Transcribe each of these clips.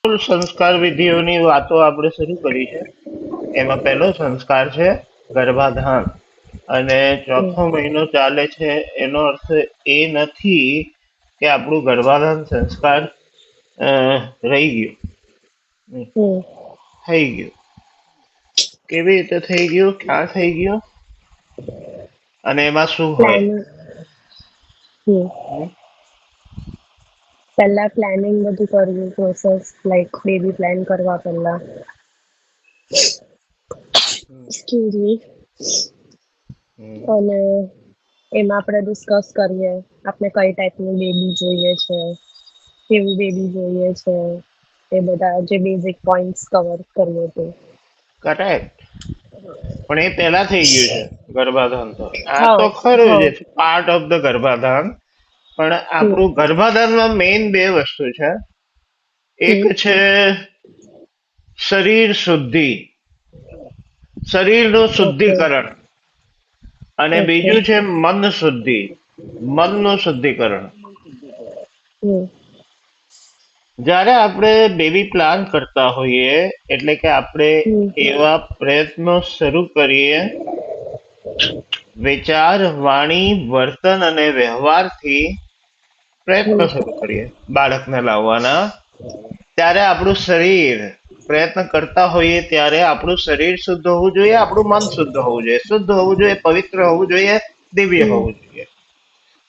કુલ સંસ્કાર વિધિઓની વાતો આપણે શરૂ કરી છે. એમાં પહેલો સંસ્કાર છે ગર્ભાધાન. અને ચોથો મહિનો ચાલે છે એનો અર્થ એ નથી કે આપણું ગર્ભાધાન સંસ્કાર રહી ગયું. થઈ ગયું. કેવી રીતે થઈ ગયું, ક્યાં થઈ ગયું અને એમાં શું હોય? પહેલા પ્લાનિંગ બધું કરવું, પ્રોસેસ લાઈક બેબી પ્લાન કરવા પહેલા. Excuse me. અને એમાં આપણે ડિસ્કસ કરીએ આપણે કઈ ટાઈપનું બેબી જોઈએ છે, કેવું બેબી જોઈએ છે, એ બધા જે બેઝિક પોઈન્ટ્સ કવર કરીએ તો. કરેક્ટ. પણ એ પહેલા થઈ ગયું છે ગર્ભાધાન. તો આ તો ખરું જ પાર્ટ ઓફ ધ ગર્ભાધાન. પણ આપણું ગર્ભાધાનમાં મેઇન બે વસ્તુ છે. એક છે શરીર શુદ્ધિ, શરીરનું શુદ્ધિકરણ, અને બીજું છે મન શુદ્ધિ, મનનું શુદ્ધિકરણ. જ્યારે આપણે બેબી પ્લાન કરતા હોઈએ એટલે કે આપણે એવા પ્રયત્નો શરૂ કરીએ, વિચાર, વાણી, વર્તન અને વ્યવહારથી પ્રયત્નો શરૂ કરીએ બાળકને લાવવાના, ત્યારે આપણું શરીર પ્રયત્ન કરતા હોઈએ ત્યારે આપણું શરીર શુદ્ધ હોવું જોઈએ, આપણું મન શુદ્ધ હોવું જોઈએ. શુદ્ધ હોવું જોઈએ, પવિત્ર હોવું જોઈએ, દિવ્ય હોવું જોઈએ.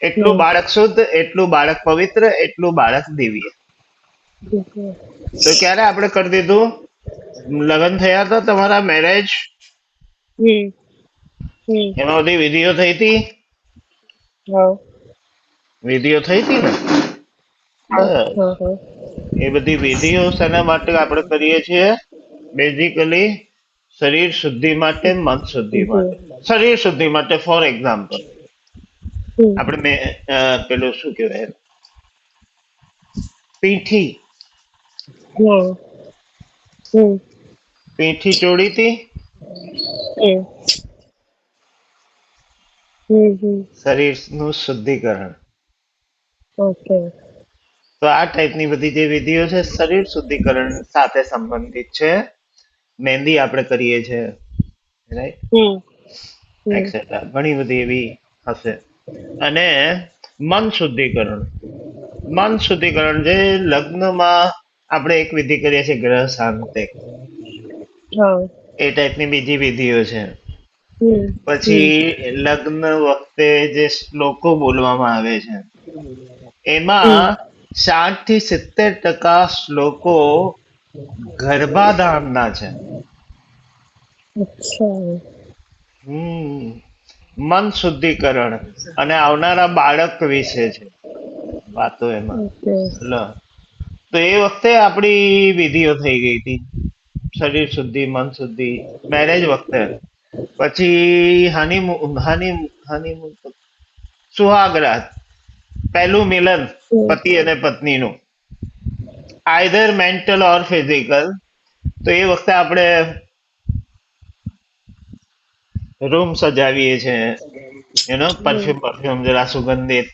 એટલું બાળક શુદ્ધ, એટલું બાળક પવિત્ર, એટલું બાળક દિવ્ય. તો ક્યારે આપણે કરી દીધું? લગ્ન થયા હતા તમારા, મેરેજ, એમાં બધી વિધિઓ થઈ હતી? વિધિઓ થઈ હતી ને? એ બધી વિધિઓ શેના માટે આપણે કરીએ છીએ? બેઝિકલી શરીર શુદ્ધિ માટે, મન શુદ્ધિ માટે. શરીર શુદ્ધિ માટે ફોર એક્ઝામ્પલ આપણે પેલું શું કહેવાય, પીઠી પીઠી ચોળી હતી, શરીરનું શુદ્ધિકરણ. તો આ ટાઈપની બધી જે વિધિઓ છે શરીર શુદ્ધિકરણ સાથે સંબંધિત છે. મહેંદી આપણે કરીએ છીએ, રાઈટ, એક્સેટ્રા ઘણી બધી એવી હશે. અને મન શુદ્ધિકરણ, મન શુદ્ધિકરણ જે લગ્નમાં આપણે એક વિધિ કરીએ છીએ ગ્રહ શાંતિ, એ ટાઈપની બીજી વિધિઓ છે. પછી લગ્ન વખતે જે શ્લોકો બોલવામાં આવે છે એમાં 60% શ્લોકો ગર્ભાધાનના છે. મન શુદ્ધિકરણ અને આવનારા બાળક વિશે છે વાતો એમાં. તો એ વખતે આપણી વિધિઓ થઈ ગઈ હતી, શરીર શુદ્ધિ, મન શુદ્ધિ, મેરેજ વખતે. પછી હનીમૂન, સુહાગરાત, પહેલું મિલન પતિ અને પત્નીનું, આઈધર મેન્ટલ ઓર ફિઝિકલ. તો એ વખતે આપણે રૂમ સજાવીએ છીએ, પરફ્યુમ જરા સુગંધિત,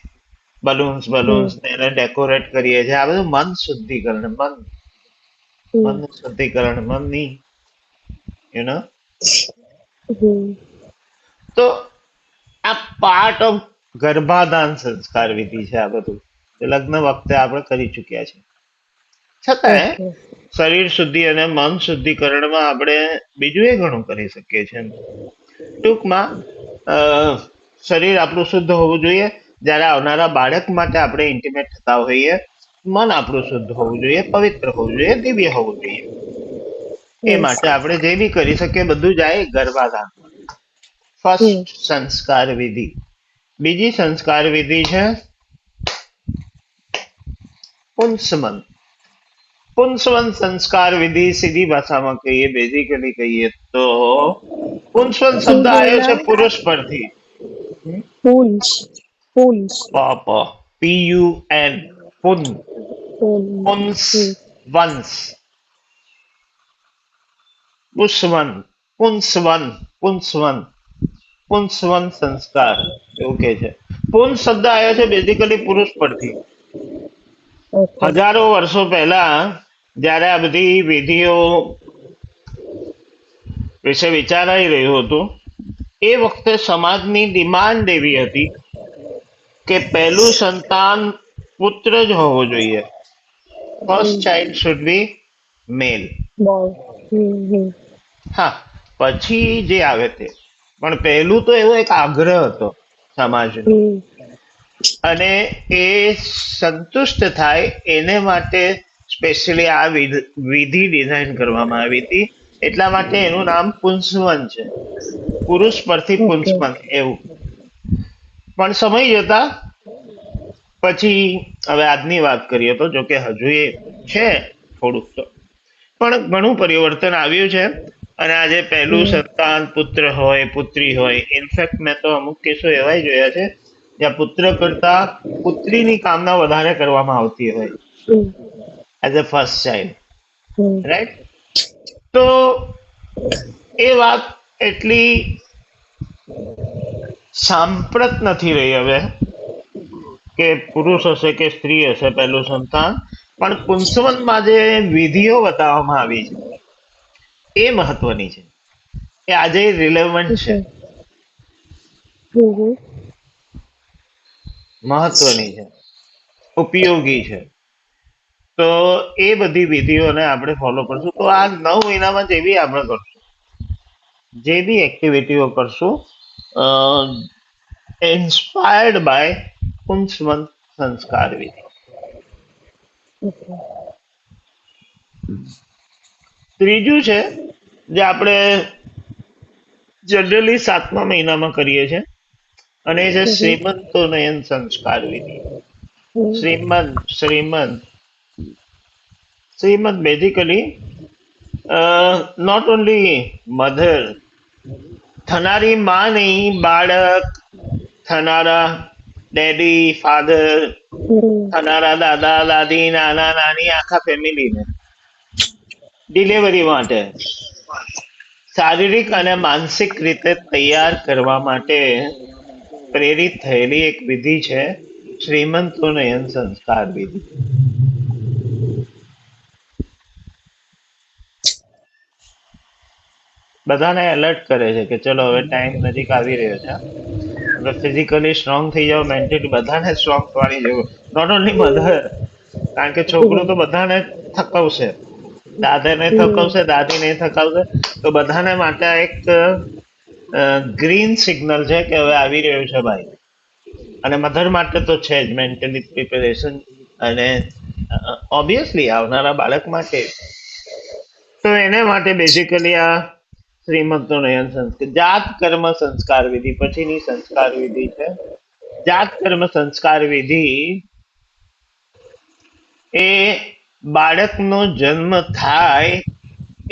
બલૂન્સ એને ડેકોરેટ કરીએ છીએ. આ બધું મન શુદ્ધિકરણ, મન શુદ્ધિકરણ, મનની તો આ પાર્ટ ઓફ ગર્ભાધાન સંસ્કાર વિધિ છે. આ બધું લગ્ન વખતે આપણે કરી ચૂક્યા છીએ. છતાંય શરીર શુદ્ધિ અને મન શુદ્ધિકરણમાં આપણે બીજું એ ઘણું કરી શકીએ છીએ. ટૂંકમાં શરીર આપણું શુદ્ધ હોવું જોઈએ. જ્યારે આવનારા બાળક માટે આપણે ઇન્ટિમેટ થતા હોઈએ, મન આપણું શુદ્ધ હોવું જોઈએ, પવિત્ર હોવું જોઈએ, દિવ્ય હોવું જોઈએ. એ માટે આપણે જે બી કરી શકીએ બધું જાય ગર્ભાધાન. ફર્સ્ટ સંસ્કાર વિધિ. બીજી સંસ્કાર વિધિ છે પુંસવન. પુંસવન સંસ્કાર વિધિ સીધી ભાષામાં કહીએ, બેઝિકલી કહીએ તો પુંસવન શબ્દ આવ્યો છે પુરુષ પરથી. PUN, પુન, પુંસ, વંશ, પુષ્વન, પુંસવન, પુંસવન, પુંસવન સંસ્કાર એવું કે છે. પુંસ શબ્દ આવ્યો છે બેઝિકલી પુરુષ પરથી. હજારો વર્ષો પહેલા જ્યારે આ બધી વિધિઓ વિશે વિચારાઈ રહ્યું હતું એ વખતે સમાજની ડિમાન્ડ એવી હતી કે પહેલું સંતાન પુત્ર જ હોવો જોઈએ. ફર્સ્ટ ચાઇલ્ડ શુડ બી મેલ. બોલ. હા, પછી જે આવે તે, પણ પહેલું તો એવો એક આગ્રહ હતો સમાજનો, અને એ સંતુષ્ટ થાય એને માટે સ્પેશિયલી આ વિધિ ડિઝાઇન કરવામાં આવી હતી. એટલા માટે એનું નામ પુંસવન છે, પુરુષ પરથી ઓકે. પુંસવન એવું. પણ સમય જતા પછી, હવે આજની વાત કરીએ તો જોકે હજુ એ છે થોડુંક તો, પણ ઘણું પરિવર્તન આવ્યું છે. અને આજે પહેલું સંતાન પુત્ર હોય પુત્રી હોય, ઇનફેક્ટ મેં તો અમુક કેસો એવા જોયા છે જ્યાં પુત્ર કરતા પુત્રીની કામના વધારે કરવામાં આવતી હોય as a first child, right? તો એ વાત એટલી સાંપ્રત નથી રહી હવે કે પુરુષ હશે કે સ્ત્રી હશે પહેલું સંતાન, પણ પુંસવનમાં જે વિધિઓ બતાવવામાં આવી છે એ મહત્વની છે, એ આજે રિલેવન્ટ છે, મહત્વની છે, ઉપયોગી છે. તો એ બધી વિધિઓને આપણે ફોલો કરશું. તો આ 9 મહિનામાં જે બી આપણે કરશું, જે બી એક્ટિવિટીઓ કરશું, ઇન્સ્પાયર્ડ બાય પુંસવન સંસ્કાર વિધિ. ત્રીજું છે જે આપણે જનરલી 7મા મહિનામાં કરીએ છીએ, અને એ છે શ્રીમંતોનયન સંસ્કાર વિધિ. શ્રીમંત બેઝિકલી નોટ ઓનલી મધર, થનારી માં નહીં, બાળક, થનારા ડેડી ફાધર, થનારા દાદા દાદી, નાના નાની, આખા ફેમિલીને ડિલિવરી માટે શારીરિક અને માનસિક રીતે તૈયાર કરવા માટે પ્રેરિત થયેલી એક વિધિ છે શ્રીમંતોનયન સંસ્કાર વિધિ. બધાને એલર્ટ કરે છે કે ચલો હવે ટાઈમ નજીક આવી રહ્યો છે, હવે ફિઝિકલી સ્ટ્રોંગ થઈ જાઓ, મેન્ટલી બધાને સ્ટ્રોંગ થવાની જરૂર, નોટ ઓનલી મધર, કારણ કે છોકરું તો બધાને થકવશે, દાદાને થકવશે, દાદીને થકવશે, તો બધાને માટે એક ગ્રીન સિગ્નલ છે કે હવે આવી રહ્યું છે ભાઈ. અને મધર માટે તો છે જ મેન્ટલી પ્રિપેરેશન, અને ઓબ્વિયસલી આવનારા બાળક માટે. તો એને માટે બેઝિકલી આ શ્રીમંતોનયન સંસ્કાર, જાત કર્મ સંસ્કાર વિધિ પછીની સંસ્કાર વિધિ છે. જાત કર્મ સંસ્કાર વિધિ એ બાળકનો જન્મ થાય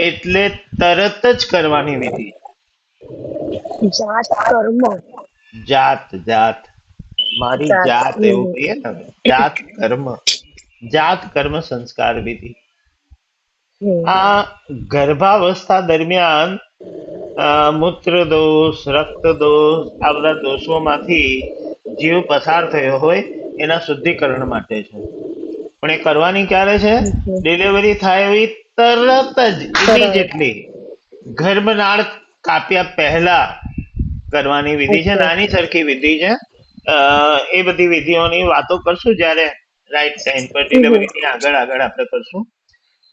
એટલે તરત જ કરવાની વિધિ. જાત કર્મ. જાત જાત મારી જાત એવું કહીએ ને, જાત કર્મ, જાત કર્મ સંસ્કાર વિધિ. આ ગર્ભાવસ્થા દરમિયાન મૂત્ર દોષ, રક્ત દોષ, આ બધા દોષોમાંથી જીવ પસાર થયો હોય એના શુદ્ધિકરણ માટે છે. પણ એ કરવાની ક્યારે છે? ડિલિવરી થાય એવી તરત જ, ઇમિડિયેટલી, ગર્ભનાળ કાપ્યા પહેલા કરવાની વિધિ છે. નાની સરખી વિધિ છે. એ બધી વિધિઓની વાતો કરશું જ્યારે રાઈટ ટાઈમ પર, ડિલિવરીની આગળ આગળ આપણે કરશું.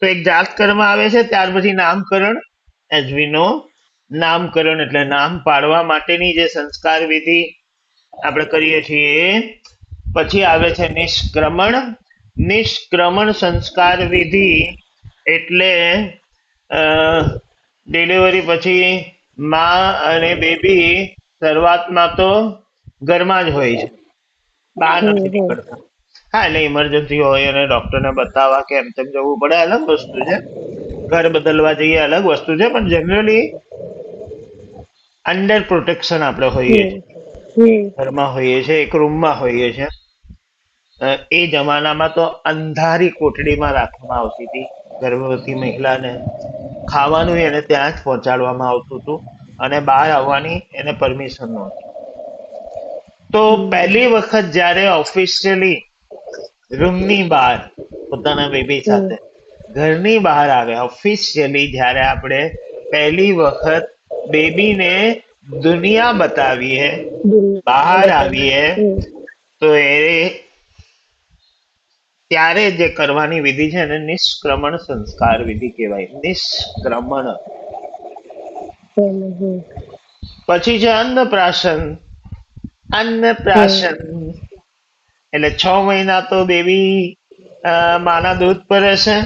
તો એક જાત કર્મ આવે છે, ત્યાર પછી નામકરણ, એઝ વી નો. નામકરણ એટલે નામ પાડવા માટેની જે સંસ્કાર વિધિ આપણે કરીએ છીએ. પછી આવે છે નિષ્ક્રમણ. નિષ્ક્રમણ સંસ્કાર વિધિ એટલે ડિલિવરી પછી માં અને બેબી શરૂઆતમાં તો ઘરમાં જ હોય છે, બહાર નથી નીકળતા. હા, એટલે ઇમરજન્સી હોય અને ડોક્ટરને બતાવવા કે એમ તેમ જવું પડે, અલગ વસ્તુ છે. ઘર બદલવા જઈએ અલગ વસ્તુ છે, પણ જનરલી અંડર પ્રોટેક્શન આપણે હોઈએ છીએ, ઘરમાં હોઈએ છીએ, એક રૂમમાં હોઈએ છીએ. એ જમાનામાં તો અંધારી કોટડીમાં રાખવામાં આવતી હતી ગર્ભવતી મહિલાને. ખાવાનું એને ત્યાં જ પહોંચાડવામાં આવતું હતું, અને બહાર આવવાની એને પરમિશન નહોતી. તો પહેલી વખત જ્યારે ઓફિશિયલી રૂમની બહાર પોતાના બેબી સાથે ઘરની બહાર આવે, ઓફિશિયલી જ્યારે આપણે પહેલી વખત બેબીને દુનિયા બતાવીએ, બહાર આવીએ, તો એ ત્યારે જે કરવાની વિધિ છે એને નિષ્ક્રમણ સંસ્કાર વિધિ કહેવાય. નિષ્ક્રમણ. પછી છે અન્નપ્રાશન. અન્નપ્રાશન એટલે 6 મહિના તો બેબી માના દૂધ પર રહેશે.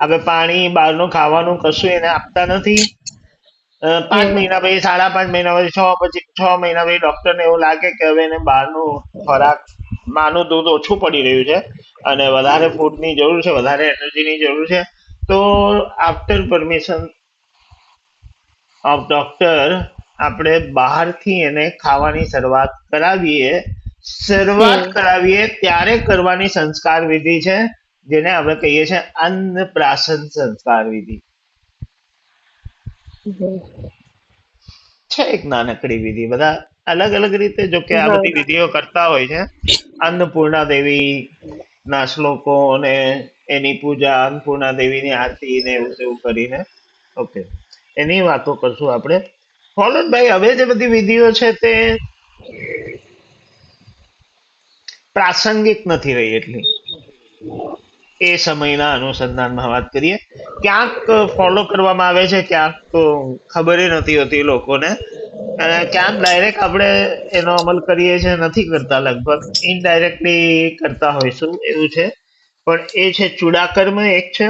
આપણે પાણી બહારનું ખાવાનું કશું એને આપતા નથી. 5 મહિના પછી, 5.5 મહિના પછી, 6 મહિના પછી ડોક્ટરને એવું લાગે કે હવે એને બહારનું ખોરાક, માનું દૂધ ઓછું પડી રહ્યું છે અને વધારે ફૂડની જરૂર છે, વધારે એનર્જીની જરૂર છે, તો આફ્ટર પરમિશન ઓફ ડોક્ટર આપણે બહારથી એને ખાવાની શરૂઆત કરાવીએ. ત્યારે કરવાની સંસ્કાર વિધિ છે જેને આપણે કહીએ છીએ અન્નપ્રાશન સંસ્કાર વિધિ. છે એક નાનકડી વિધિ, બધા અલગ અલગ રીતે જો કે આ બધી વિધિઓ કરતા હોય છે. અન્નપૂર્ણા દેવી ના શ્લોકો ને એની પૂજા, અન્નપૂર્ણા દેવીની આરતી ને એવું તેવું કરીને. ઓકે, એની વાતો કરશું આપણે. ભાઈ, હવે જે બધી વિધિઓ છે તે પ્રાસંગિક નથી રહી એટલી. એ સમયના અનુસંધાનમાં વાત કરીએ. ક્યાંક ફોલો કરવામાં આવે છે, ક્યાંક તો ખબર નથી હોતી લોકોને, અને ક્યાંક ડાયરેક્ટ આપણે એનો અમલ કરીએ છીએ, નથી કરતા, લગભગ ઇનડાયરેક્ટલી કરતા હોઈશું એવું છે. પણ એ છે ચૂડાકર્મ. એક છે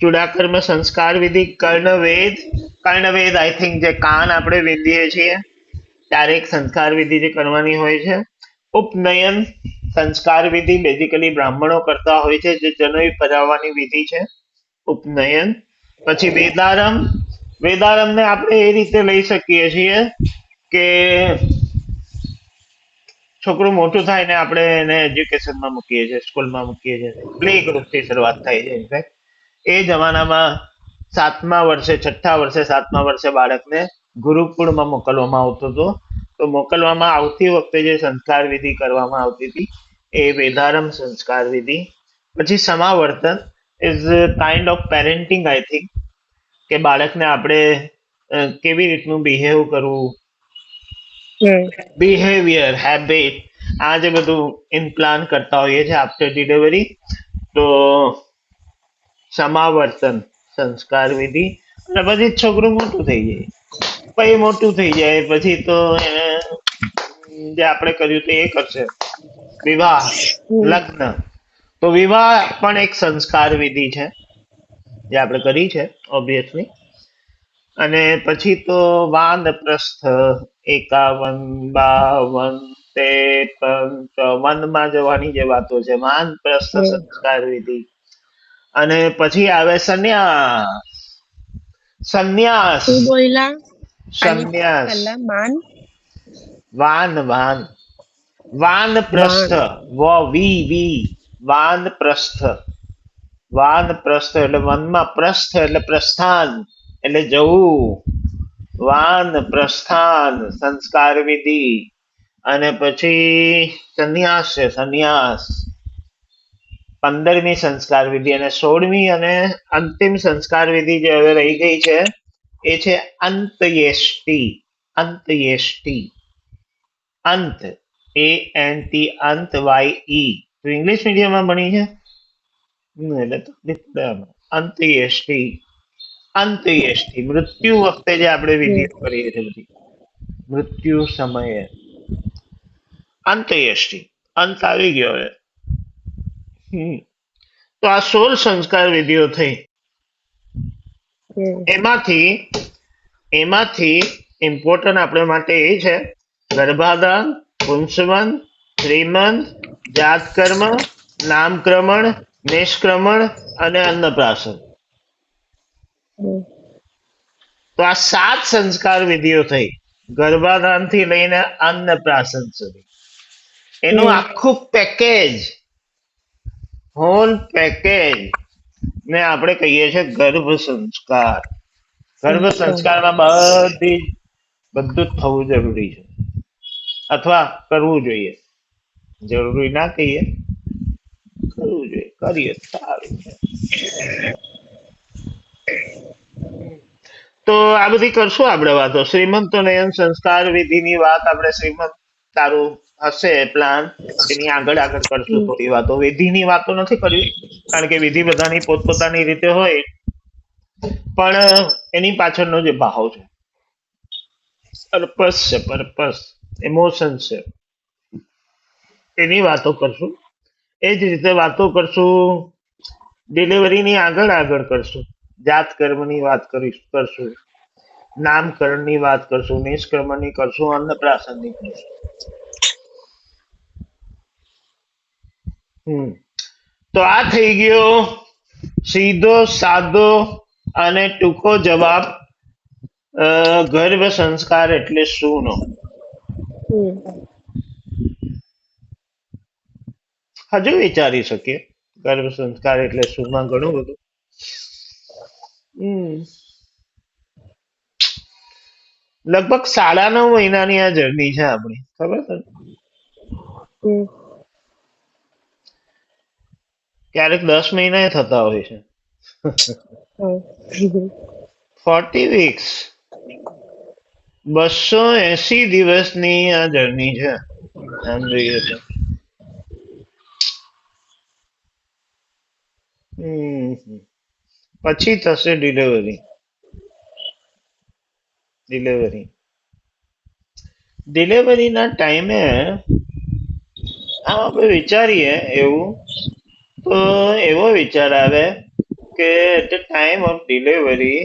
ચૂડાકર્મ સંસ્કાર વિધિ. કર્ણવેદ આઈ થિંક જે કાન આપણે વિંધીએ છીએ ત્યારે એક સંસ્કાર વિધિ જે કરવાની હોય છે. ઉપનયન સંસ્કાર વિધિ બેઝિકલી બ્રાહ્મણો કરતા હોય છે, જે જનોઈ પરાવવાની વિધિ છે, ઉપનયન. પછી વેદારમ. વેદારમને આપણે એ રીતે લઈ શકીએ છીએ કે છોકરું મોટું થાય ને આપણે એને એજ્યુકેશનમાં મૂકીએ છીએ, સ્કૂલમાં મૂકીએ છીએ, પ્લે ગ્રુપથી શરૂઆત થાય છે. ઇનફેક્ટ એ જમાનામાં 7મા વર્ષે, 6ઠ્ઠા વર્ષે, 7મા વર્ષે બાળકને ગુરુકુળમાં મોકલવામાં આવતું હતું. તો મોકલવામાં આવતી વખતે જે સંસ્કાર વિધિ કરવામાં આવતી હતી એ વેદારમ સંસ્કાર વિધિ. પછી સમાવર્તન is kind of parenting I think, કે બાળકને આપણે કેવી રીતનું બિહેવ કરવું, બિહેવિયર, હેબિટ, આ જે બધું ઇમ્પ્લાન્ટ કરતા હોઈએ છીએ આફ્ટર ડિલિવરી. તો સમાવર્તન સંસ્કાર વિધિ. અને પછી છોકરું મોટું થઈ જાય. પછી તો એને જે આપણે કર્યું તે એ કરશે, વિવાહ, લગ્ન. તો વિવાહ પણ એક સંસ્કાર વિધિ છે જે આપણે કરી છે ઓબ્વિયસલી. અને પછી તો વાનપ્રસ્થ, 51, 52, 53, વનમાં જવાની જે વાતો છે, વાનપ્રસ્થ સંસ્કાર વિધિ. અને પછી આવે સંન્યાસ. સંન્યાસ સંન્યાસ વાનપ્રસ્થ, વાનપ્રસ્થ. વાનપ્રસ્થ એટલે વનમાં, પ્રસ્થ એટલે પ્રસ્થાન એટલે જવું. વાનપ્રસ્થાન સંસ્કાર વિધિ. અને પછી સંન્યાસ છે, સંન્યાસ 15મી સંસ્કાર વિધિ. અને 16મી અને અંતિમ સંસ્કાર વિધિ જે હવે રહી ગઈ છે એ છે અંત્યેષ્ટિ. અંત્યેષ્ટિ, અંત, ANT, અંત, YE. તો ઇંગ્લિશ મીડિયમમાં ભણી છે એટલે તકલીફ પડે આમાં. અંત્યેષ્ટિ. અંત્યેષ્ટિ મૃત્યુ વખતે જે આપણે વિધિ કરીએ છીએ બધી, મૃત્યુ સમયે અંત્યેષ્ટિ. અંત આવી ગયો હવે. તો આ 16 સંસ્કાર વિધિઓ થઈ. એમાંથી ઇમ્પોર્ટન્ટ આપણે માટે એ છે ગર્ભાધાન, પુંસવન, શ્રીમંત, જાતકર્મ, નામકર્મણ, નિષ્ક્રમણ અને અન્નપ્રાશન. તો આ 7 સંસ્કાર વિધિઓ થઈ, ગર્ભાધાન થી લઈને અન્નપ્રાશન સુધી. એનું આખું પેકેજ, હોલ પેકેજ ને આપણે કહીએ છીએ ગર્ભ સંસ્કાર. ગર્ભ સંસ્કારમાં બધું જ થવું જરૂરી છે, અથવા કરવું જોઈએ. જરૂરી ના કહીએ, કરવું જોઈએ. કરીએ તો સારું છે. તો આ બધી કરશું આપણે વાતો. શ્રીમંત નયન સંસ્કાર વિધિની વાત આપણે શ્રીમંત તારું હશે પ્લાન એની આગળ આગળ કરશું હમ થોડી વાતો. વિધિની વાતો નથી કરવી કારણ કે વિધિ બધાની પોતપોતાની રીતે હોય, પણ એની પાછળનો જે ભાવ છે, પર્પસ છે, પર્પસ, ઇમોશન છે, એની વાતો કરશું. એ જ રીતે વાતો કરશું. ડિલિવરીની આગળ આગળ કરશું. જાત કર્મની વાત કરશું. નામકરણની વાત કરશું. નિષ્કર્મની કરશું. અન્નપ્રાશનની કરશું. હમ તો આ થઈ ગયો સીધો સાદો અને ટૂંકો જવાબ ગર્ભ સંસ્કાર એટલે શું નો. હમ હજુ વિચારી શકીએ ગર્ભ સંસ્કાર એટલે શું માં ઘણું બધું. હમ લગભગ 9.5 મહિનાની આ જર્ની છે આપણી, ખબર છે? હમ ક્યારેક 10 મહિના થતા હોય છે. હા. 40 વીક્સ, 280 દિવસની આ જર્ની છે આમ જોઈએ તો. હમ પછી થશે ડિલિવરી. ડિલિવરીના ટાઈમે આમ આપણે વિચારીએ એવું, તો એવો વિચાર આવે કે at the time of delivery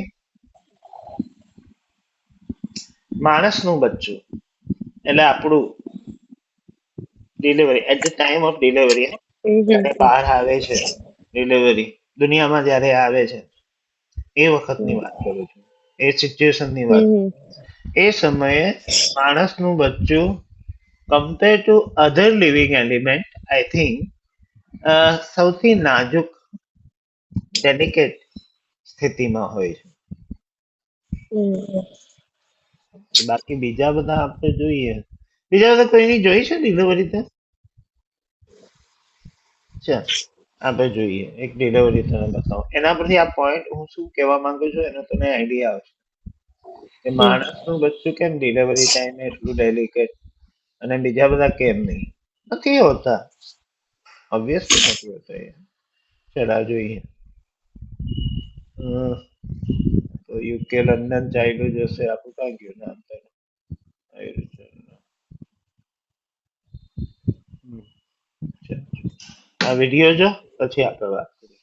માણસનું બચ્ચું એટલે આપણું delivery, at the time of delivery, જ્યારે હમ બહાર આવે છે ડિલિવરી, દુનિયામાં જ્યારે આવે છે એ વખતની હમ વાત કરું છું, એ સિચ્યુએશનની વાત. હમ એ સમયે માણસનું બચ્ચું compare to other living element, I think સૌથી નાજુક, ડેલિકેટ સ્થિતિમાં હોય છે. હમ બાકી બીજા બધા આપણે જોઈએ, બીજા બધા કોઈની જોઈ છે ડિલિવરી તો? ચાલ આપણે જોઈએ એક ડિલિવરી તને બતાવો, એના પરથી આ પોઈન્ટ હું શું કહેવા માંગુ છું એનો તને આઈડિયા આવશે કે હમ માણસનું બચ્ચું કેમ ડિલિવરી ટાઈમે એટલું ડેલિકેટ અને બીજા બધા કેમ નહીં. નથી હોતા, ઓબ્વિયસલી નથી હોતા એ. ચાલ આ જોઈએ. તો યુકે લંડન ચાલ્યું જશે આપણું, ક્યાં ગયું નામ તારું? આવ્યું છે. ચાલ. આ વિડીયો જો પછી આપણે વાત કરીએ.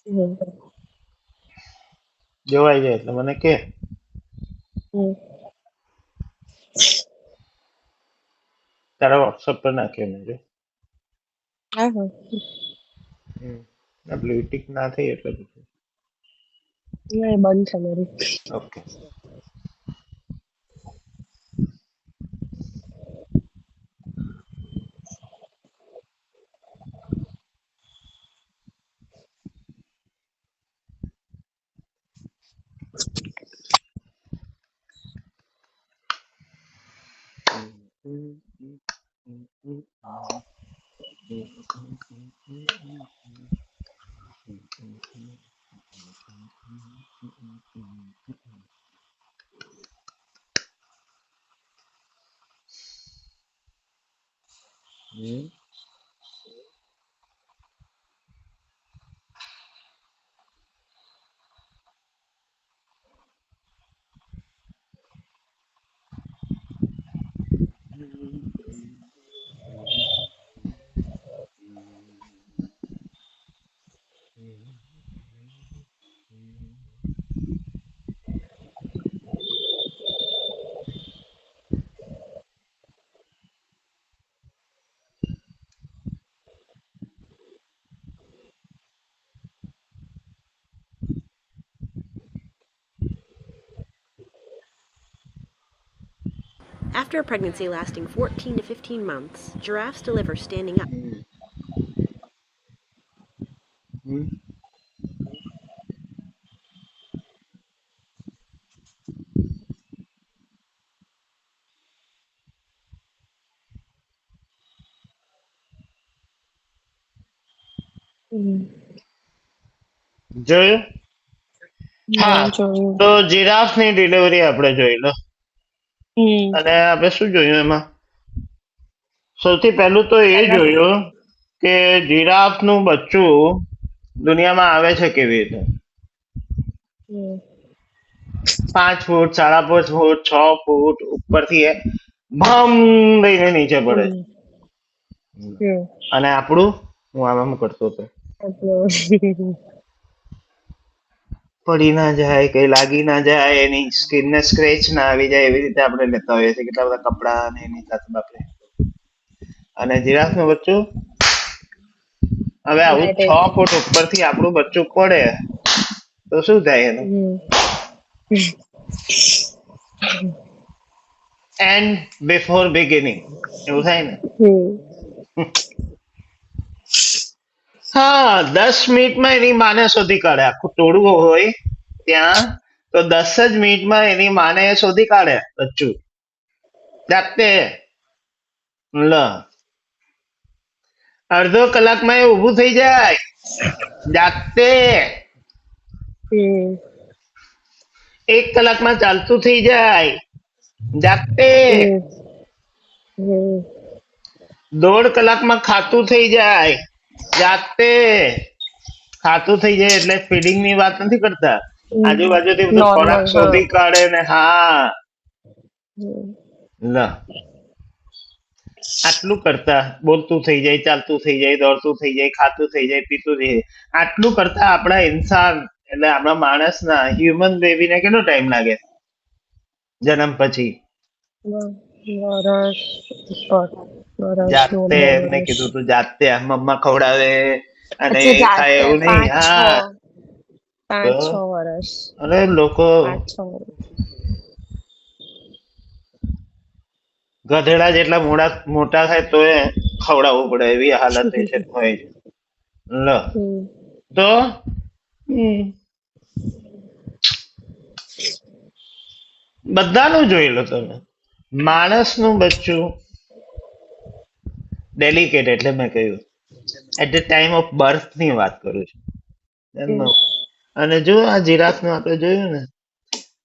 હમ જોવાઈ જાય એટલે મને કે. હમ તારા વોટ્સઅપ પર નાખ્યો મેં જો. હા હા. આ બ્લુ ટિક ના થઈ એટલે પૂછું. ના, એ બંધ છે મારી. Okay. After a pregnancy lasting 14 to 15 months, giraffes deliver standing up. જોયું? હા, જોયું. તો જીરાફની ડિલિવરી આપણે જોઈ લો. હમ અને આપણે શું જોયું એમાં? સૌથી પહેલું તો એ જોયું કે જીરાફનું બચ્ચું દુનિયામાં આવે છે કેવી રીતે. હમ 5 ફૂટ, 5.5 ફૂટ, 6 ફૂટ ઉપરથી એ ભમ દઈને નીચે પડે. હમ હમ અને આપણું હું આમ કરતો હતો. આપણું પડી ના જાય, કઈ લાગી ના જાય, એની સ્કિન ને સ્ક્રેચ ના આવી જાય, એવી રીતે આપણે લેતા હોઈએ છીએ કેટલા બધા કપડા ને એની સાથે બાપરે. અને જીરાફ નું બચ્ચું હવે આવું United. 6 ફૂટ ઉપરથી આપણું બચ્ચું પડે તો શું થાય એનું? હમ એન્ડ બિફોર બિગિનિંગ એવું થાય ને. હમ હા, 10 મિનિટમાં એની માને શોધી કાઢે. આખું ટોળું હોય ત્યાં તો 10 જ મિનિટમાં એની માને શોધી કાઢે બચ્ચું જાતે. લ અડધો કલાકમાં એ ઊભું થઈ જાય જાતે. હમ 1 કલાકમાં ચાલતું થઈ જાય જાતે. હમ હમ 1.5 કલાકમાં ખાતું થઈ જાય જાતે. ખાતું થઈ જાય એટલે ફીડિંગ ની વાત નથી કરતા, આજુબાજુથી બધો ખોરાક નોર્મલ હા શોધી કાઢે ને. હા, હમ લ આટલું કરતા બોલતું થઈ જાય, ચાલતું થઈ જાય, દોડતું થઈ જાય, ખાતું થઈ જાય, પીતું થઈ જાય. આટલું કરતા આપણા ઇન્સાન એટલે આપણા માણસના હ્યુમન બેબીને કેટલો ટાઈમ લાગે જન્મ પછી? વરસ ઉપર વરસ જાતે 1.5 મેં વરસ. કીધું તું જાતે મમ્મા ખવડાવે અને અચ્છા એ ખાય જાતે એવું નહીં. પાંચ છ હા, તો 5-6 વરસ. અરે લોકો 5-6 વરસ. ગધેડા જેટલા મોટા થાય તો એ ખવડાવવું પડે એવી હાલત એ છે હોય છે. લ હમ તો હમ, બધાનું જોઈ લો તમે. માણસનું બચ્ચું ડેલિકેટ એટલે મેં કહ્યું at the time of birth ની વાત કરું છું. હમ જન્મ. અને જો આ જીરાફ નું આપણે જોયું ને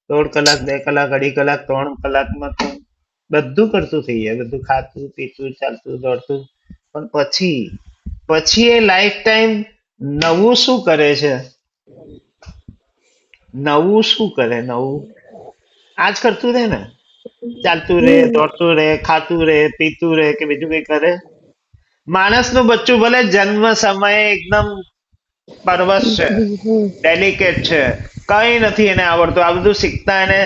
1.5 કલાક, 2 કલાક, 2.5 કલાક, 3 કલાકમાં તો બધું કરતું થઈ જાય, બધું ખાતું પીતું ચાલતું દોડતું. પણ પછી પછી એ લાઈફ ટાઈમ નવું શું કરે છે? નવું શું કરે? નવું આજ કરતું રહે ને, ચાલતું રહે, હમ દોડતું રહે, ખાતું રહે, પીતું રહે કે બીજું કઈ કરે? માણસનું બચ્ચું ભલે જન્મ સમયે એકદમ પરવશ છે, હમ ડેલિકેટ છે, કઈ નથી એને આવડતું. આ બધું શીખતા એને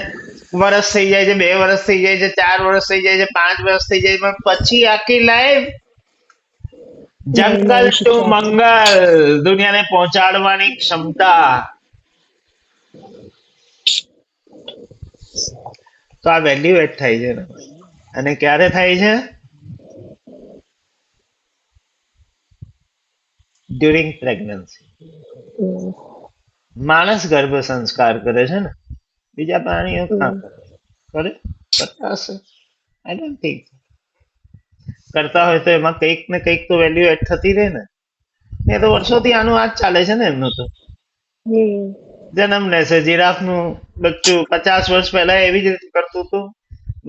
વર્ષ થઈ જાય છે, 2 વર્ષ થઈ જાય છે, 4 વર્ષ થઈ જાય છે, 5 વર્ષ થઈ જાય, પણ પછી આખી લાઈફ નવું જંગલ નવું ટુ શીખ્યા કરે. મંગલ દુનિયાને પહોંચાડવાની ક્ષમતા. તો આ વેલ્યુએટ થાય છે ને. અને ક્યારે થાય છે? During pregnancy. હમ માણસ ગર્ભ સંસ્કાર કરે છે ને, બીજા પ્રાણીઓ ક્યાં હમ કરે? કરે? કરતા હશે? I don't think. કરતા હોય તો એમાં કંઈક ને કંઈક તો વેલ્યુ એડ થતી રહે ને. એ તો વર્ષોથી આનું આ જ ચાલે છે ને એમનું તો. હમ જન્મ લે છે જીરાફનું બચ્ચું 50 વર્ષ પહેલા એવી જ રીતે કરતું હતું.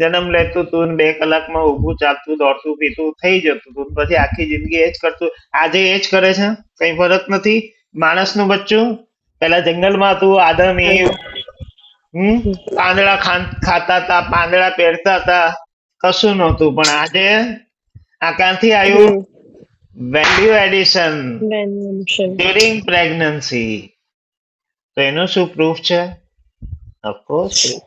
જન્મ લેતું હતું ને 2 કલાકમાં ઊભું ચાલતું દોડતું પીતું થઈ જતું હતું. પછી આખી જિંદગી એ જ કરતું. આજે એ જ કરે છે, કઈ ફરક નથી. માણસનું બચ્ચું પેલા જંગલમાં હતું, આદમ ઈવ પાંદડા ખાતા હતા, પાંદડા પહેરતા હતા, કશું નહોતું. પણ આજે આ ક્યાંથી આવ્યું? હમ value addition Revolution. During pregnancy. તો એનો શું પ્રૂફ છે? ઓફકોર્સ પ્રૂફ,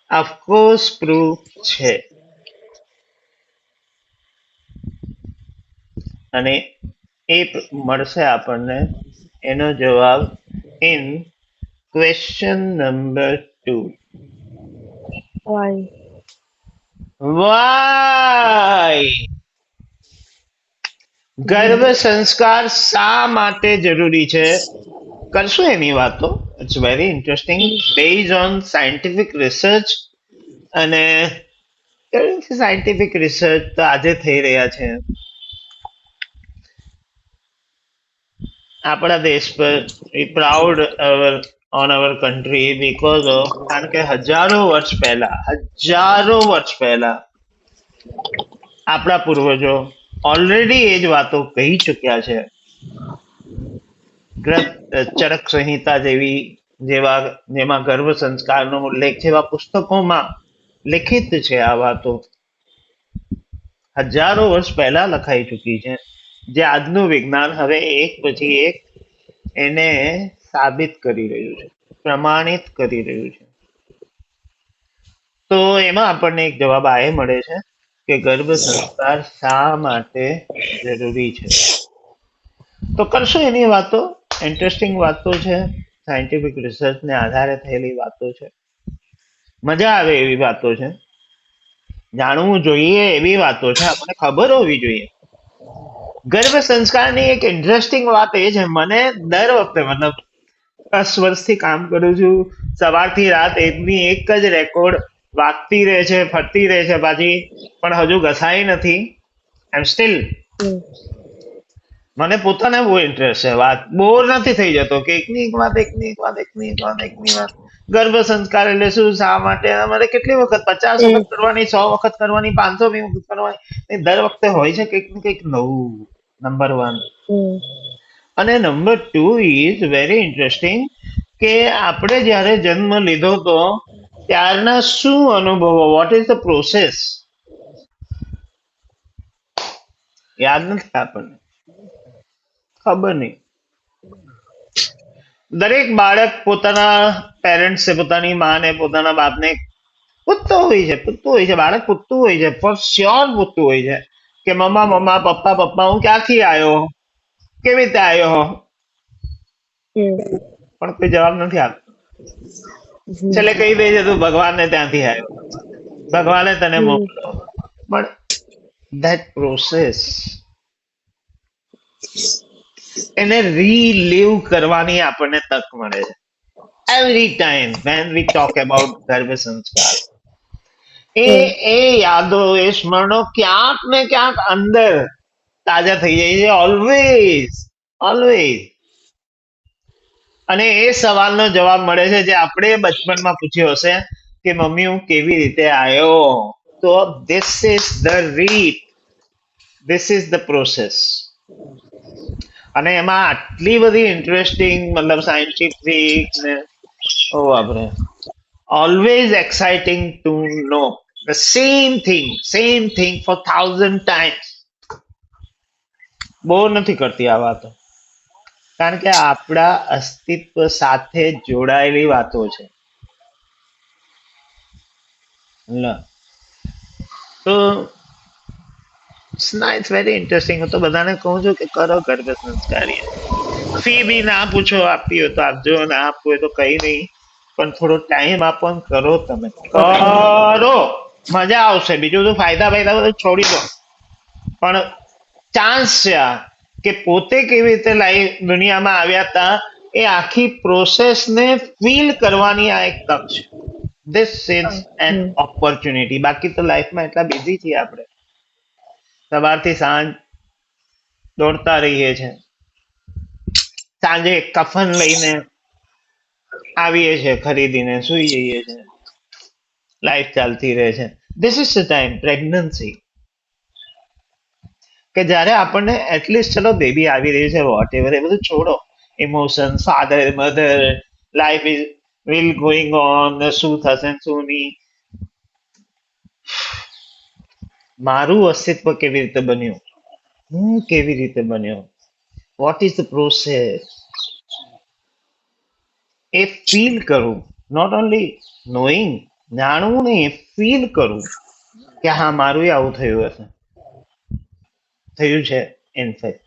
ઓફકોર્સ પ્રૂફ છે. અને એ મળશે આપણને એનો જવાબ in question number 2. Why? Why ગર્ભ સંસ્કાર શા માટે જરૂરી છે? કરશું એની વાતો. It's very interesting base on scientific research. અને સાયન્ટિફિક રિસર્ચ તો આજે થઈ રહ્યા છે. આપણા દેશ પર we proud on our country because of, કારણ કે હજારો વર્ષ પહેલા આપણા પૂર્વજો ઓલરેડી એ જ વાતો કહી ચૂક્યા છે. ચરક સંહિતા જેમાં ગર્ભ સંસ્કારનો ઉલ્લેખ છે, એવા પુસ્તકોમાં લિખિત છે. આ વાતો હજારો વર્ષ પહેલા લખાઈ ચૂકી છે, જે આજનું વિજ્ઞાન હવે એક પછી એક એને સાબિત કરી રહ્યું છે, પ્રમાણિત કરી રહ્યું છે. તો એમાં આપણને એક જવાબ આ મળે છે કે ગર્ભ સંસ્કાર શા માટે જરૂરી છે. તો કરશું એની વાતો. ઇન્ટરેસ્ટિંગ વાતો છે, સાયન્ટિફિક રિસર્ચને આધારે થયેલી વાતો છે, મજા આવે એવી વાતો છે, જાણવું જોઈએ એવી વાતો છે, આપણને ખબર હોવી જોઈએ. ગર્ભ સંસ્કારની એક ઇન્ટરેસ્ટિંગ વાત એ છે, મને દર વખતે, મતલબ 10 વર્ષથી કામ કરું છું, સવારથી રાત એકની એક જ રેકોર્ડ વાગતી રહે છે, ફરતી રહે છે પાછી, પણ હજુ ઘસાઈ નથી. એમ સ્ટીલ હમ. મને પોતાને બહુ ઇન્ટરેસ્ટ છે. વાત બોર નથી થઈ જતો કે એકની એક વાત ગર્ભ સંસ્કાર એટલે શું, શા માટે, અમારે કેટલી વખત 50 હમ. વખત કરવાની, 100 વખત કરવાની, 500 વખત કરવાની, એ દર વખતે હોય છે કંઈક ને કંઈક નવું. નંબર 1. હમ. અને નંબર 2 ઇઝ વેરી ઇન્ટરેસ્ટિંગ કે આપણે જ્યારે જન્મ લીધો તો ત્યારના શું અનુભવો, વોટ ઇઝ ધ પ્રોસેસ, યાદ નથી આપણને, ખબર નહીં. દરેક બાળક પોતાના પેરેન્ટ્સ, પોતાની માને, પોતાના બાપને પૂછતો હોય છે, બાળક પૂછતું હોય છે, ફોર શ્યોર પૂછતું હોય છે કે મમ્મા, પપ્પા હું ક્યાંથી આવ્યો, કેવી રીતે આવ્યો, હમ. પણ કોઈ જવાબ નથી આપતો. છેલ્લે કહી દે છે તું ભગવાનને ત્યાંથી આવ્યો, ભગવાને તને હમ. મોકલ્યો. પણ that પ્રોસેસ એને રીલીવ કરવાની આપણને તક મળે છે every time when we talk about ગર્ભ સંસ્કાર. એ હમ. એ યાદો, એ સ્મરણો ક્યાંક ને ક્યાંક અંદર તાજા થઈ જાય છે, ઓલવેઝ. અને એ સવાલનો જવાબ મળે છે જે આપણે બચપનમાં પૂછ્યો હશે કે મમ્મી હું કેવી રીતે આવ્યો. તો ધીસ ઇઝ ધ રીત, ધીસ ઇઝ ધ પ્રોસેસ. અને એમાં આટલી બધી ઇન્ટરેસ્ટિંગ, મતલબ સાયન્ટિફિક ને આપણે always exciting to know the same thing for 1000 times. Bore નથી કરતી આ વાતો, કારણ કે આપણા અસ્તિત્વ સાથે જોડાયેલી વાતો છે. તો ઇટ્સ વેરી ઇન્ટરેસ્ટિંગ. હું તો બધાને કહું છું કે કરો ગર્ભ સંસ્કાર. ફી બી ના પૂછો, આપવી હોય તો આપજો, ના આપવું હોય તો કઈ નહીં, પણ થોડો ટાઈમ આપો ને કરો. તમે કરો, મજા આવશે. બીજું તો ફાયદા બધું છોડી દો, પણ ચાન્સ છે આ કે પોતે કેવી રીતે લાઈફ દુનિયામાં આવ્યા હતા એ આખી પ્રોસેસને ફીલ કરવાની આ એક તક છે. This is an hmm. Opportunity. બાકી તો લાઈફમાં એટલા બિઝી છીએ આપણે, સવારથી સાંજ દોડતા રહીએ છીએ, સાંજે કફન લઈને આવીએ છીએ, ખરીદીને સુઈ જઈએ છીએ, લાઈફ ચાલતી રહે છે. This is the time, pregnancy, કે જ્યારે આપણને એટલીસ્ટ ચલો બેબી આવી રહી છે, વોટ એવર, એ બધું છોડો. Emotion, father, mother, life is will going on, શું થશે શું નહીં, મારું અસ્તિત્વ કેવી રીતે બન્યું, હું કેવી રીતે બન્યો, what is the process, A feel કરું. નોટ ઓનલી નોઈંગ, જાણવું નહીં, ફીલ કરું કે હા મારું આવું થયું હશે, થયું છે. In fact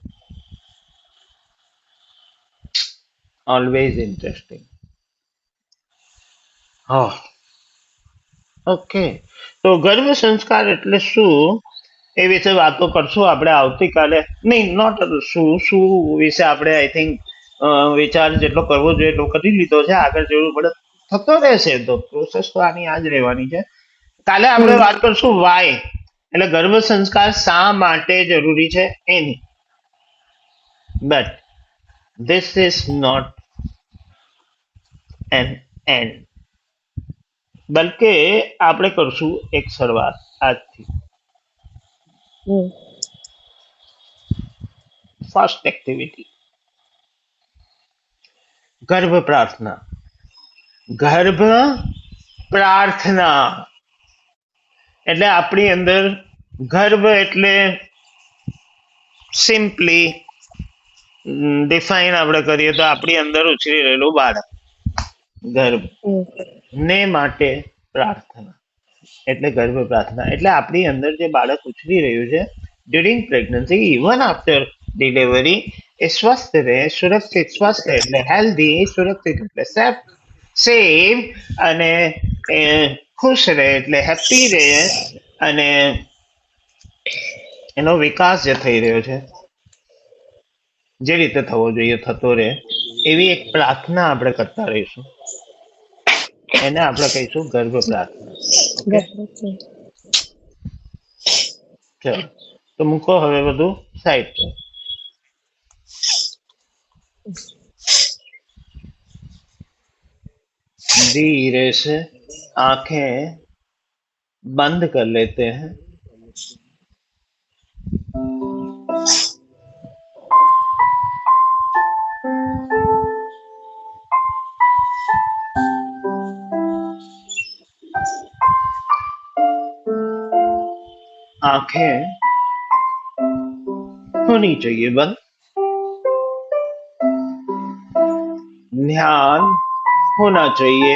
always interesting. હા, ઓકે. તો ગર્ભ સંસ્કાર એટલે શું એ વિશે વાતો કરશું આપણે આવતીકાલે. નહીં, નોટ શું શું વિશે આપણે આઈ થિંક વિચાર જેટલો કરવો જોઈએ એટલો કરી લીધો છે. આગળ જરૂર પડે થતો રહેશે, તો પ્રોસેસ તો આની આ જ રહેવાની છે. કાલે આપણે હમ. વાત કરશું વાય, એટલે ગર્ભ સંસ્કાર શા માટે જરૂરી છે એની. But This is not an end. બલકે આપણે કરશું એક શરૂઆત આજથી. હમ ફર્સ્ટ એક્ટિવિટી, ગર્ભ પ્રાર્થના. ગર્ભ પ્રાર્થના એટલે આપણી અંદર ગર્ભ એટલે સિમ્પલી ડિફાઇન આપણે કરીએ તો આપણી અંદર ઉછરી રહેલું બાળક. ગર્ભ હમ ને માટે પ્રાર્થના એટલે ગર્ભ પ્રાર્થના એટલે આપણી અંદર જે બાળક ઉછરી રહ્યું છે during pregnancy even after delivery એ સ્વસ્થ રહે, સુરક્ષિત. સ્વસ્થ એટલે હેલ્ધી, સુરક્ષિત એટલે સેફ અને એ ખુશ રહે એટલે હેપી રહે અને એનો વિકાસ જે થઈ રહ્યો છે જે રીતે થવો જોઈએ થતો રહે એવી એક પ્રાર્થના આપણે કરતા રહીશું. એને આપણે કહીશું ગર્ભ પ્રાર્થના. ઓકે, ગર્ભ ચલો તો મૂકો હવે બધું સાઈડ પર. धीरे से आंखें बंद कर लेते हैं. आंखें होनी चाहिए बंद. ध्यान होना चाहिए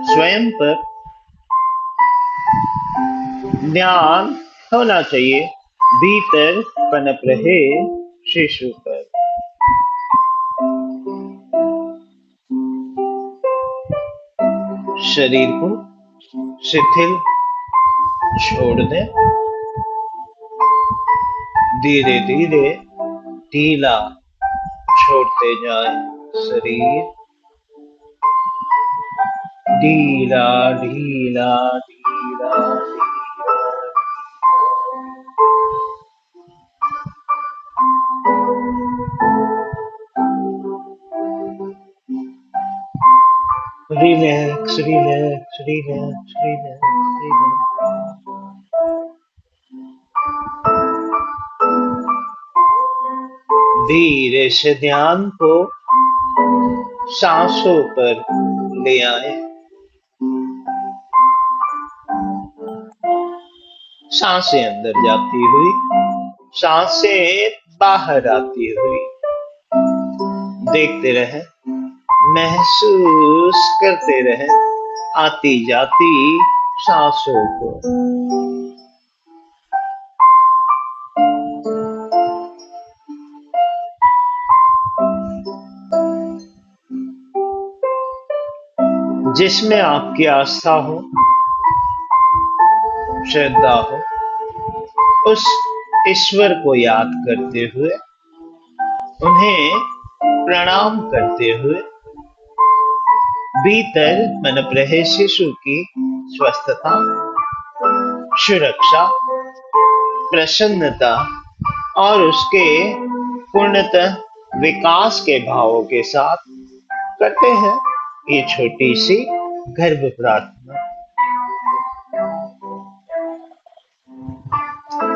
स्वयं पर. ध्यान होना चाहिए भीतर पनप रहे शिशु पर. शरीर को शिथिल छोड़ दें. धीरे धीरे ढीला छोड़ते जाएं. शरीर ढीला ढीला ढीला. Relax relax relax relax relax. धीरे से ध्यान को सांसों पर ले आए. सांसें अंदर जाती हुई, सांसें बाहर आती हुई. देखते रहे, महसूस करते रहे आती जाती सांसों को. जिसमें आपकी आस्था हो, श्रद्धा हो, उस ईश्वर को याद करते हुए, उन्हें प्रणाम करते हुए भीतर पनप रहे शिशु की स्वस्थता, सुरक्षा, प्रसन्नता और उसके पूर्णतः विकास के भावों के साथ करते हैं ये छोटी सी गर्भ प्रार्थना.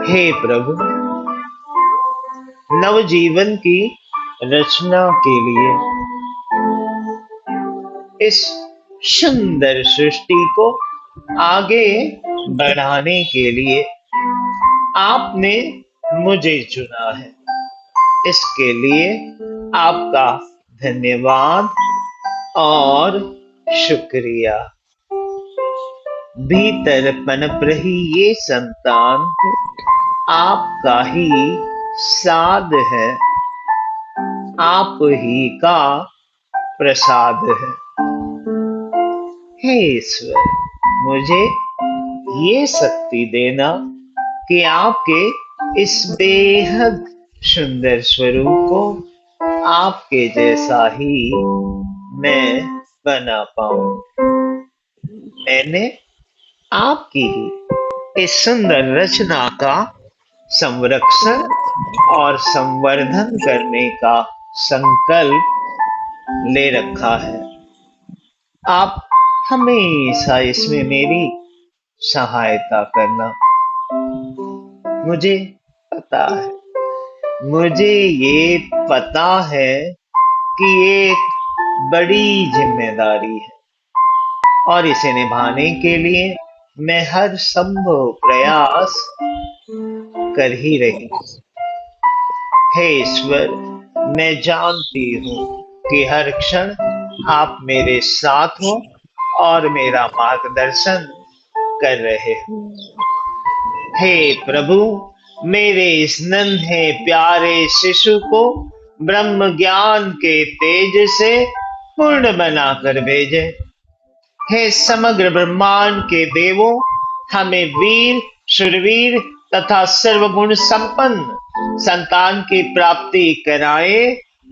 हे प्रभु, नवजीवन की रचना के लिए इस सुंदर सृष्टि को आगे बढ़ाने के लिए आपने मुझे चुना है. इसके लिए आपका धन्यवाद और शुक्रिया. भीतर पनप रही ये संतान आपका ही साध है, आप ही का प्रसाद है. हे ईश्वर, मुझे ये शक्ति देना कि आपके इस बेहद सुंदर स्वरूप को आपके जैसा ही मैं बना पाऊं. मैंने आपकी ही इस सुंदर रचना का संरक्षण और संवर्धन करने का संकल्प ले रखा है। आप हमेशा इसमें मेरी सहायता करना। मुझे पता है, मुझे ये पता है कि ये एक बड़ी जिम्मेदारी है और इसे निभाने के लिए मैं हर संभव प्रयास कर ही रही हूँ। हे ईश्वर, मैं जानती हूँ कि हर क्षण आप मेरे साथ हो और मेरा मार्गदर्शन कर रहे हो। हे प्रभु, मेरे इस नन्हे प्यारे शिशु को ब्रह्म ज्ञान के तेज से पूर्ण बनाकर भेजे। हे समग्र ब्रह्मांड के देवों, हमें वीर, शूरवीर तथा सर्वगुण संपन्न संतान की प्राप्ति कराए,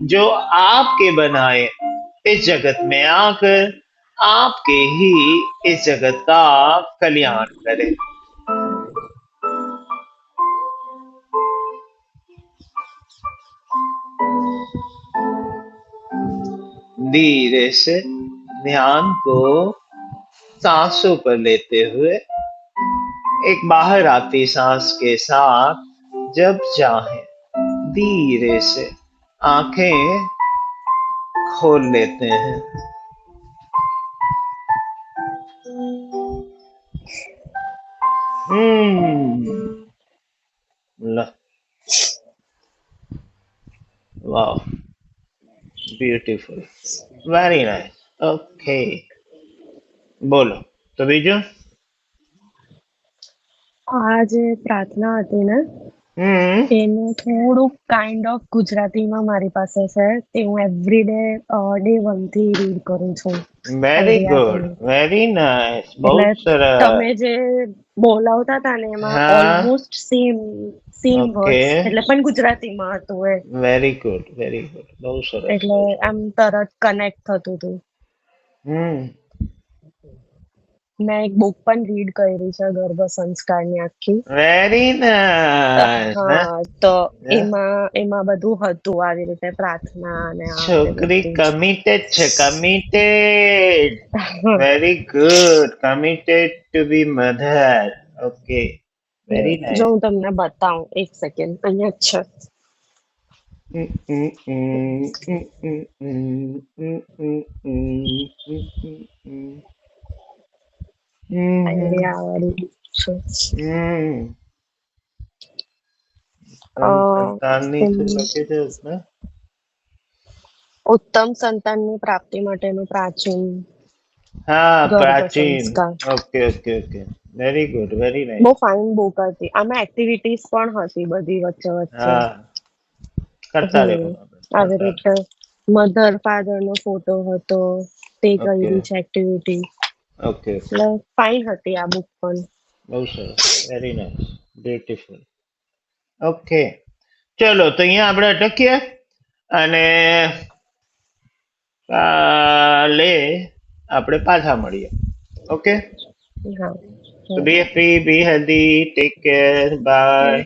जो आपके बनाए इस जगत में आकर आपके ही इस जगत का कल्याण करे। धीरे से ध्यान को सांसों पर लेते हुए एक बाहर आती सांस के साथ जब चाहे धीरे से आंखें खोल लेते हैं। वाह, ब्यूटीफुल, वेरी नाइस। ओके, બોલો તો બીજું. આ જે પ્રાર્થના હતી ને એનું થોડુંક કાઇન્ડ ઓફ ગુજરાતીમાં મારી પાસે છે તે હું એવરીડે ડે 1 થી રીડ કરું છું. વેરી idea ગુડ, થી. વેરી નાઇસ, બહુ એટલે સરસ. તમે જે બોલાવતા હતા ને એમાં હા. Almost same Okay. વર્ડ્સ એટલે પણ ગુજરાતીમાં હતું એ. વેરી ગુડ, વેરી ગુડ, બહુ સરસ. એટલે આમ તરત કનેક્ટ થતું હતું. મેં એક બુક પણ રીડ કરી છે ગર્ભ સંસ્કારની આખી. Very nice. હા, તો એમાં બધું હતું આવી રીતે પ્રાર્થના અને આ છોકરી બધું જ. કમિટેડ છે, committed. Very good, committed to be mother. Okay, very nice. જો હું તમને બતાવું એક સેકન્ડ, અહીંયા જ છે. અહીંયા આ વાળી છે. સંતાનની છે લખી દે ને. ઉત્તમ સંતાનની પ્રાપ્તિ માટેનું પ્રાચીન હા, ગર્ભ પ્રાચીન. સંસ્કાર. Okay okay okay, very good, very nice. બહુ ફાઇન બુક હતી. આમાં એક્ટિવિટીઝ પણ હતી બધી વચ્ચે વચ્ચે. હા, કરતા રહેવું આવી રીતે મધર ફાધર નો ફોટો હતો, તે કરી છે એક્ટિવિટી. ઓકે, એટલે ફાઇન હતી આ બુક પણ. બહુ સરસ, વેરી નાઇસ, બ્યુટીફુલ. ઓકે, ચલો તો અહીંયા આપણે અટકીએ અને કાલે આપણે પાછા મળીએ. ઓકે, હા. Be free, be healthy, take care, by.